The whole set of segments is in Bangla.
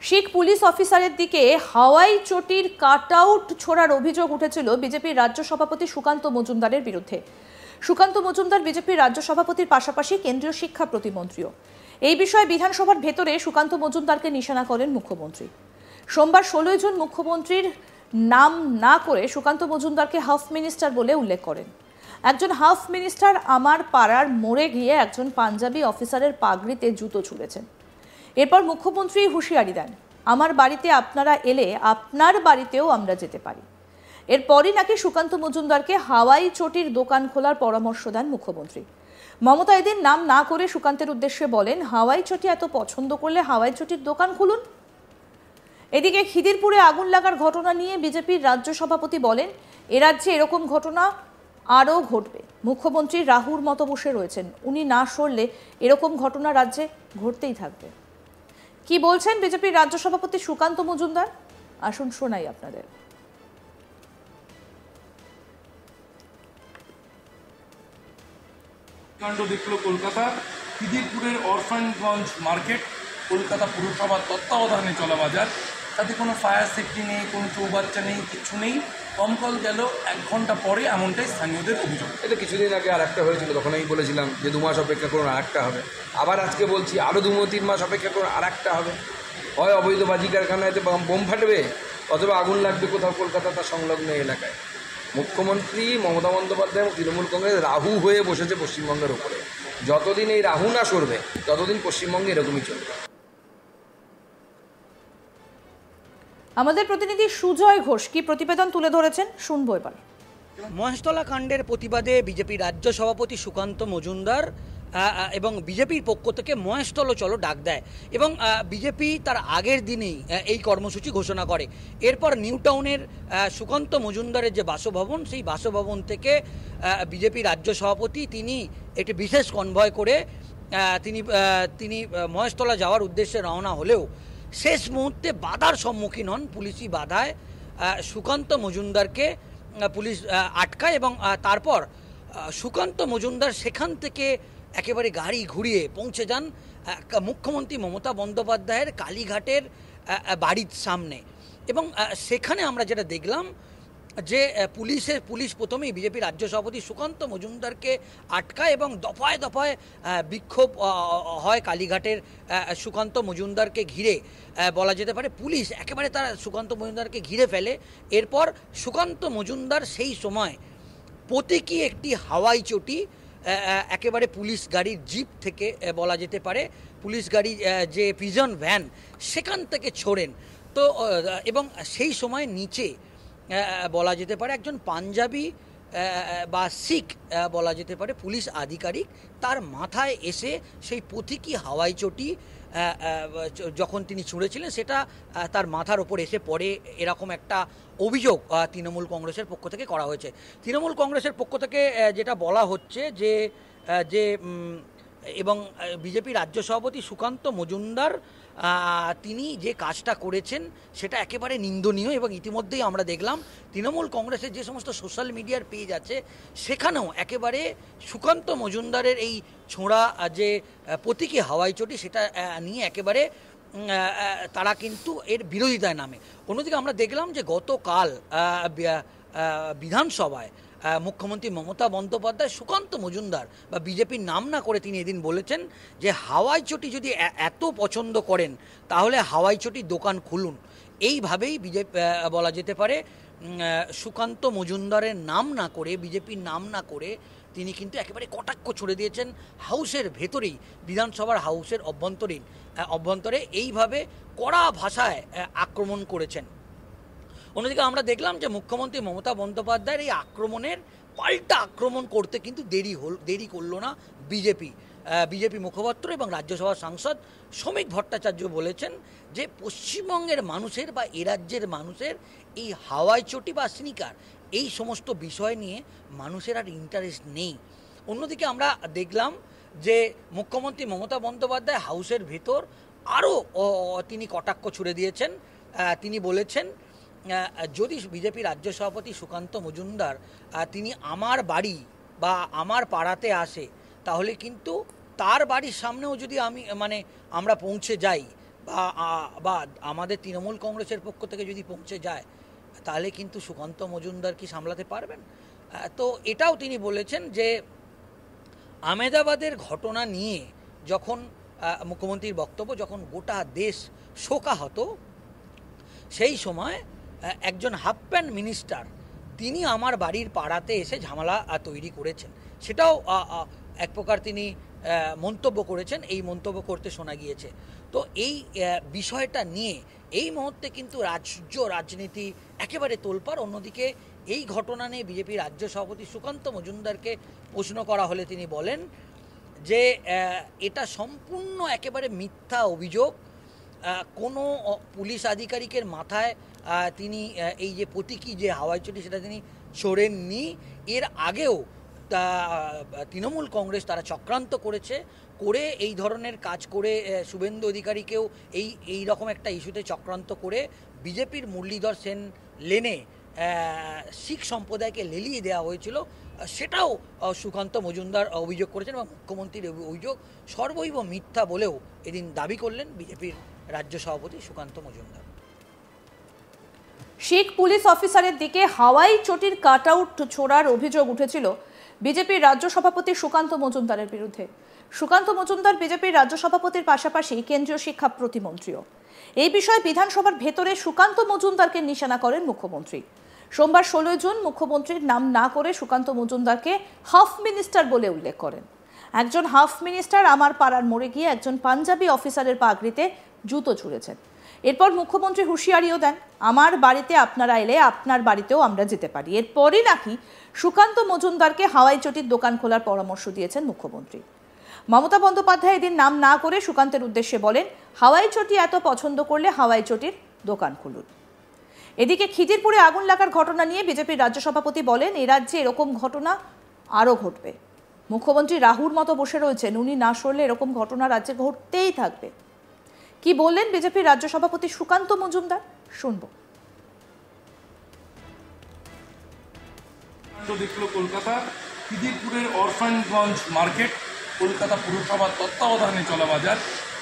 শিখ পুলিশ অফিসারের দিকে হাওয়াই চটির কাটআউট ছোড়ার অভিযোগ উঠেছিল বিজেপির রাজ্য সভাপতি সুকান্ত মজুমদারের বিরুদ্ধে। সুকান্ত মজুমদার বিজেপির রাজ্য সভাপতির পাশাপাশি কেন্দ্রীয় শিক্ষা প্রতিমন্ত্রীও। এই বিষয়ে বিধানসভার ভেতরে সুকান্ত মজুমদারকে নিশানা করেন মুখ্যমন্ত্রী। সোমবার 16 জুন মুখ্যমন্ত্রীর নাম না করে সুকান্ত মজুমদারকে হাফ মিনিস্টার বলে উল্লেখ করেন। একজন হাফ মিনিস্টার আমার পাড়ার মোড়ে গিয়ে একজন পাঞ্জাবি অফিসারের পাগড়িতে জুতো ছুঁড়েছেন। এরপর মুখ্যমন্ত্রী হুঁশিয়ারি দেন, আমার বাড়িতে আপনারা এলে আপনার বাড়িতেও আমরা যেতে পারি। এরপরই নাকি সুকান্ত মজুমদারকে হাওয়াই চটির দোকান খোলার পরামর্শ দেন মুখ্যমন্ত্রী। মমতা এদিন নাম না করে সুকান্তের উদ্দেশ্যে বলেন, হাওয়াই চটি এত পছন্দ করলে হাওয়াই চটির দোকান খুলুন। এদিকে খিদিরপুরে আগুন লাগার ঘটনা নিয়ে বিজেপির রাজ্য সভাপতি বলেন, এ রাজ্যে এরকম ঘটনা আরও ঘটবে। মুখ্যমন্ত্রী রাহুর মতো বসে রয়েছেন, উনি না সরলে এরকম ঘটনা রাজ্যে ঘটতেই থাকবে। কি বলছেন বিজেপির রাজ্য সভাপতি সুকান্ত মজুমদার, আসুন শোনাই আপনাদের। কাণ্ড দেখলো কলকাতা খিদিরপুরের অরফানগঞ্জ মার্কেট, কলকাতা পুরসভার তত্ত্বাবধানে চলা বাজার। তাতে কোনো ফায়ার সেফটি নেই, কোনো চৌবাচ্চা নেই, কিছু নেই। দমকল গেল 1 ঘন্টা পরে, এমনটাই স্থানীয়দের অভিযোগ। এটা কিছুদিন আগে আর একটা হয়েছিল, তখন আমি বলেছিলাম যে 2 মাস অপেক্ষা করুন, আর একটা হবে। আবার আজকে বলছি আরও 2-3 মাস অপেক্ষা করুন, আর একটা হবে। হয় অবৈধ বাজি কারখানাতে বোম ফাটবে, অথবা আগুন লাগবে কোথাও কলকাতা তার সংলগ্ন এলাকায়। মুখ্যমন্ত্রী মমতা বন্দ্যোপাধ্যায় এবং তৃণমূল কংগ্রেস রাহু হয়ে বসেছে পশ্চিমবঙ্গের ওপরে। যতদিন এই রাহু না সরবে ততদিন পশ্চিমবঙ্গে এরকমই চলবে। আমাদের প্রতিনিধি সুজয় ঘোষ কি প্রতিবেদন তুলে ধরেছেন, শুনবো এবার। মহেশতলা কাণ্ডের প্রতিবাদে বিজেপি রাজ্য সভাপতি সুকান্ত মজুমদার এবং বিজেপির পক্ষ থেকে মহেশতলা চলো ডাক দেয় এবং বিজেপি তার আগের দিনেই এই কর্মসূচি ঘোষণা করে। এরপর নিউ টাউনের সুকান্ত মজুমদারের যে বাসভবন, সেই বাসভবন থেকে বিজেপি রাজ্য সভাপতি তিনি একটি বিশেষ কনভয় করে তিনি মহেশতলা যাওয়ার উদ্দেশ্যে রওনা হলেও শেষ মুহূর্তে বাধার সম্মুখীন হন। পুলিশি বাধায় সুকান্ত মজুমদারকে পুলিশ আটকায় এবং তারপর সুকান্ত মজুমদার সেখান থেকে একেবারে গাড়ি ঘুরিয়ে পৌঁছে যান মুখ্যমন্ত্রী মমতা বন্দ্যোপাধ্যায়ের কালীঘাটের বাড়ির সামনে। এবং সেখানে আমরা যেটা দেখলাম যে পুলিশ প্রথমেই বিজেপি রাজ্য সভাপতি সুকান্ত মজুমদারকে আটকায় এবং দফায় দফায় বিক্ষোভ হয় কালীঘাটের সুকান্ত মজুমদারকে ঘিরে। বলা যেতে পারে পুলিশ একেবারে তারা সুকান্ত মজুমদারকে ঘিরে ফেলে। এরপর সুকান্ত মজুমদার সেই সময় প্রতীকী একটি হাওয়াই চটি একেবারে পুলিশ গাড়ির জিপ থেকে, বলা যেতে পারে পুলিশ গাড়ি যে পিজন ভ্যান, সেখান থেকে ছোড়েন। তো এবং সেই সময় নিচে বলা যেতে পারে একজন পাঞ্জাবি বা শিখ বলা যেতে পারে পুলিশ আধিকারিক, তার মাথায় এসে সেই প্রতীকী হাওয়াই চটি যখন তিনি ছুঁড়েছিলেন সেটা তার মাথার ওপর এসে পড়ে, এরকম একটা অভিযোগ তৃণমূল কংগ্রেসের পক্ষ থেকে করা হয়েছে। তৃণমূল কংগ্রেসের পক্ষ থেকে যেটা বলা হচ্ছে যে এবং বিজেপি রাজ্য সভাপতি সুকান্ত মজুমদার তিনি যে কাজটা করেছেন সেটা একেবারে নিন্দনীয়। এবং ইতিমধ্যেই আমরা দেখলাম তৃণমূল কংগ্রেসের যে সমস্ত সোশ্যাল মিডিয়ার পেজ আছে সেখানেও একেবারে সুকান্ত মজুমদারের এই ছোঁড়া যে প্রতীকী হাওয়াই চটি সেটা নিয়ে একেবারে তারা কিন্তু এর বিরোধিতায় নামে। অন্যদিকে আমরা দেখলাম যে গতকাল বিধানসভায় মুখ্যমন্ত্রী মমতা বন্দ্যোপাধ্যায় সুকান্ত মজুমদার বা বিজেপির নাম না করে তিনি এদিন বলেছেন যে হাওয়াই চটি যদি এত পছন্দ করেন তাহলে হাওয়াই চটির দোকান খুলুন। এইভাবেই বিজেপি বলা যেতে পারে সুকান্ত মজুমদারের নাম না করে, বিজেপির নাম না করে তিনি কিন্তু একেবারে কটাক্ষ ছুড়ে দিয়েছেন হাউসের ভেতরেই, বিধানসভার হাউসের অভ্যন্তরে এইভাবে কড়া ভাষায় আক্রমণ করেছেন। অন্যদিকে আমরা দেখলাম যে মুখ্যমন্ত্রী মমতা বন্দ্যোপাধ্যায়ের এই আক্রমণের পাল্টা আক্রমণ করতে কিন্তু দেরি করলো না বিজেপি মুখপাত্র এবং রাজ্যসভার সাংসদ শ্রমিক ভট্টাচার্য বলেছেন যে পশ্চিমবঙ্গের মানুষের বা এ রাজ্যের মানুষের এই হাওয়াই চটি বা স্নিকার এই সমস্ত বিষয় নিয়ে মানুষের আর ইন্টারেস্ট নেই। অন্যদিকে আমরা দেখলাম যে মুখ্যমন্ত্রী মমতা বন্দ্যোপাধ্যায় হাউসের ভেতর আরও তিনি কটাক্ষ ছুড়ে দিয়েছেন। তিনি বলেছেন যদি বিজেপি রাজ্য সভাপতি সুকান্ত মজুমদার তিনি আমার বাড়ি বা আমার পাড়াতে আসে তাহলে কিন্তু তার বাড়ির সামনেও যদি আমরা পৌঁছে যাই বা আমাদের তৃণমূল কংগ্রেসের পক্ষ থেকে যদি পৌঁছে যায়, তাহলে কিন্তু সুকান্ত মজুমদার কি সামলাতে পারবেন? তো এটাও তিনি বলেছেন যে আহমেদাবাদের ঘটনা নিয়ে যখন মুখ্যমন্ত্রীর বক্তব্য, যখন গোটা দেশ শোকাহত, সেই সময় একজন হাফ প্যান্ট মিনিস্টার তিনি আমার বাড়ির পাড়াতে এসে ঝামেলা তৈরি করেছেন, সেটাও এক প্রকার তিনি মন্তব্য করেছেন। এই মন্তব্য করতে শোনা গিয়েছে। তো এই বিষয়টা নিয়ে এই মুহূর্তে কিন্তু রাজনীতি একেবারে তোলপাড়। অন্যদিকে এই ঘটনা নিয়ে বিজেপি রাজ্য সভাপতি সুকান্ত মজুমদারকে প্রশ্ন করা হলে তিনি বলেন যে এটা সম্পূর্ণ একেবারে মিথ্যা অভিযোগ। কোনো পুলিশ আধিকারিকের মাথায় তিনি এই যে প্রতীকী যে হাওয়াই চটি সেটা তিনি চড়েননি। এর আগেও তৃণমূল কংগ্রেস তারা চক্রান্ত করে এই ধরনের কাজ করে শুভেন্দু অধিকারীকেও এই রকম একটা ইস্যুতে চক্রান্ত করে বিজেপির মুরলীধর সেন লেনে শিখ সম্প্রদায়কে লেলিয়ে দেওয়া হয়েছিল, সেটাও সুকান্ত মজুমদার অভিযোগ করেছেন এবং মুখ্যমন্ত্রীর অভিযোগ সর্বৈব মিথ্যা বলেও এদিন দাবি করলেন বিজেপির রাজ্য সভাপতি সুকান্ত মজুমদার। শিখ পুলিশ অফিসারের দিকে হাওয়াই চটির কাটআউট ছোড়ার অভিযোগ উঠেছিল বিজেপির রাজ্য সভাপতি সুকান্ত মজুমদারের বিরুদ্ধে। সুকান্ত মজুমদার বিজেপির রাজ্য সভাপতির পাশাপাশি কেন্দ্রীয় শিক্ষা প্রতিমন্ত্রীও। এই বিষয়ে বিধানসভার ভেতরে সুকান্ত মজুমদারকে নিশানা করেন মুখ্যমন্ত্রী। সোমবার 16 জুন মুখ্যমন্ত্রীর নাম না করে সুকান্ত মজুমদারকে হাফ মিনিস্টার বলে উল্লেখ করেন। একজন হাফ মিনিস্টার আমার পাড়ার মোড়ে গিয়ে একজন পাঞ্জাবি অফিসারের পাগড়িতে জুতো ছুঁড়েছেন। এরপর মুখ্যমন্ত্রী হুঁশিয়ারিও দেন, আমার বাড়িতে আপনারা এলে আপনার বাড়িতেও আমরা যেতে পারি। এরপরই নাকি সুকান্ত মজুমদারকে হাওয়াই চটির দোকান খোলার পরামর্শ দিয়েছেন মুখ্যমন্ত্রী। মমতা বন্দ্যোপাধ্যায় এদিন নাম না করে সুকান্তের উদ্দেশ্যে বলেন, হাওয়াই চটি এত পছন্দ করলে হাওয়াই চটির দোকান খুলুন। এদিকে খিদিরপুরে আগুন লাগার ঘটনা নিয়ে বিজেপির রাজ্য সভাপতি বলেন, এ রাজ্যে এরকম ঘটনা আরও ঘটবে। মুখ্যমন্ত্রী রাহুর মতো বসে রয়েছেন, উনি না সরলে এরকম ঘটনা রাজ্যে ঘটতেই থাকবে। কি বললেন বিজেপির রাজ্য সভাপতি সুকান্ত মজুমদার, শুনবো। দেখলো কলকাতা খিদিরপুরের অরফানগঞ্জ মার্কেট, কলকাতা পুরসভার তত্ত্বাবধানে চলা বাজার,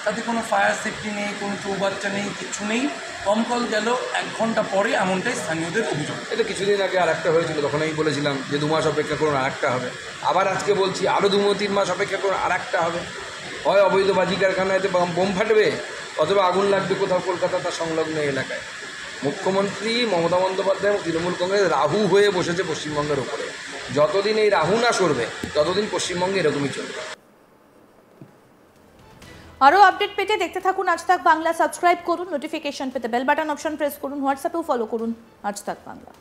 তাতে কোনো ফায়ার সেফটি নেই, কোনো চৌবাচ্চা নেই, কিছু নেই। দমকল গেল 1 ঘন্টা পরে, এমনটাই স্থানীয়দের অভিযোগ। এটা কিছুদিন আগে আর একটা হয়েছিল, তখন আমি বলেছিলাম যে 2 মাস অপেক্ষা করুন, আর একটা হবে। আবার আজকে বলছি আরও 2-3 মাস অপেক্ষা করুন, আর একটা হবে। হয় অবৈধ বাজি কারখানাতে বোম ফাটবে, অথবা আগুন লাগবে কোথাও কলকাতা তার সংলগ্ন এলাকায়। মুখ্যমন্ত্রী মমতা বন্দ্যোপাধ্যায় এবং তৃণমূল কংগ্রেস রাহু হয়ে বসেছে পশ্চিমবঙ্গের উপরে। যতদিন এই রাহু না সরবে ততদিন পশ্চিমবঙ্গে এরকমই চলবে। আরও আপডেট পেতে দেখতে থাকুন আজ তাক বাংলা। সাবস্ক্রাইব করুন, নোটিফিকেশন পেতে বেল বাটন অপশন প্রেস করুন, হোয়াটসঅ্যাপেও ফলো করুন আজ তাক বাংলা।